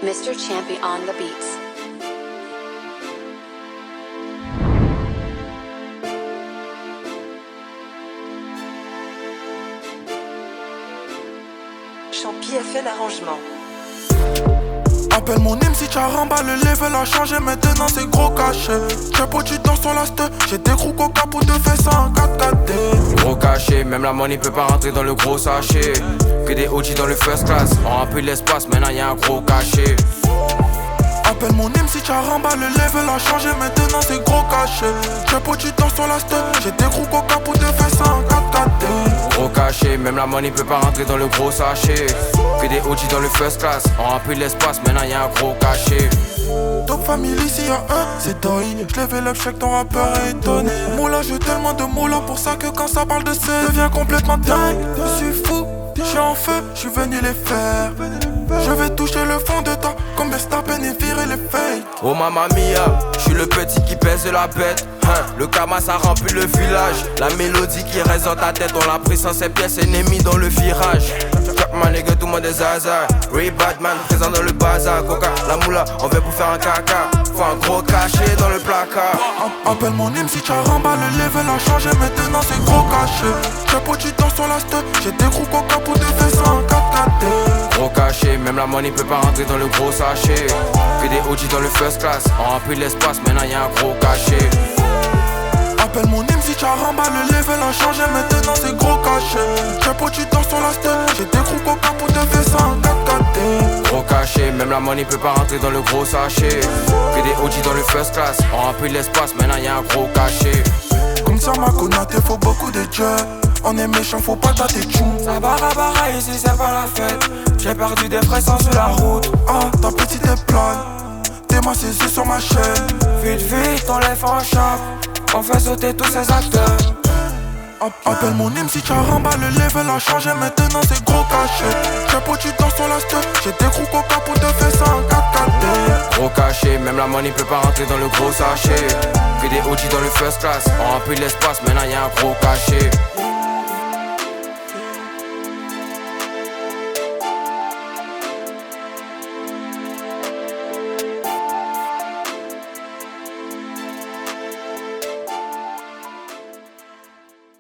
Mr. Champion on the beats. Champi a fait l'arrangement. Appelle mon hymne si t'as remballé, le level a changé, maintenant c'est gros cachet. J'ai pas du temps sur la ste, j'ai des gros coca pour te faire ça en 4-4-D. Gros cachet, même la money peut pas rentrer dans le gros sachet. Que des OG dans le first class, on remplit l'espace, maintenant y'a un gros cachet. Appelle mon hymne si t'as remballé, le level a changé, maintenant c'est gros cachet. J'ai pas du temps sur la ste, j'ai des gros coca pour te faire ça en 4-4-D. Gros cachet, même la money peut pas rentrer dans le gros sachet. Que des OG dans le first class, on remplit l'espace, maintenant y'a un gros cachet. Top family s'il y a un, c'est toi. J'lève le check, ton rappeur est étonné. Moula, j'ai tellement de moula pour ça que quand ça parle de ça, je deviens complètement dingue. Je suis fou, j'suis en feu, j'suis venu les faire. Je vais toucher le fond de temps, comme Verstappen et virer les feuilles. Oh mamma mia, j'suis le petit qui pèse la bête. Le karma ça remplit le village. La mélodie qui reste dans ta tête, on l'a pris sans ses pièces ennemies dans le virage. Ma nigga, tout le monde est zaza. Ray Batman, présent dans le bazar. Coca, la moula, on vient pour faire un caca. Faut un gros cachet dans le placard. Appelle mon hymne si t'as remballé, le level a changé, maintenant c'est gros cachet. J'ai pas du temps sur la ste, j'ai des gros coca pour te faire ça en 4-4-D. Gros cachet, même la money peut pas rentrer dans le gros sachet. Que des OG dans le first class, on remplit l'espace, maintenant y'a un gros cachet. Appelle mon hymne si t'as remballé, le level a changé, maintenant c'est gros cachet. J'ai pas du temps sur la ste, j'ai des gros coca pour te faire ça en 4-4-D. Gros cachet, même la money peut pas rentrer dans le gros sachet. Que des OG dans le first class, on remplit l'espace, maintenant y'a un gros cachet. Comme ça ma connate, faut beaucoup de dieux. On est méchant, faut pas tâter tchou. Ça barabara ici c'est pas la fête. J'ai perdu des frissons sur la route. Ah, ta petite est plane, t'es ma saisie sur ma chaîne. Vite vite on les fait en shop. On fait sauter tous ces acteurs. Appelle mon hymne si t'as remballé, le level a changé, maintenant c'est gros cachet. J'ai pas du temps sur la ste, j'ai des gros coca pour te faire ça en 4-4-D. Gros cachet, même la money peut pas rentrer dans le gros sachet. Que des OG dans le first class, on remplit l'espace, maintenant y'a un gros cachet.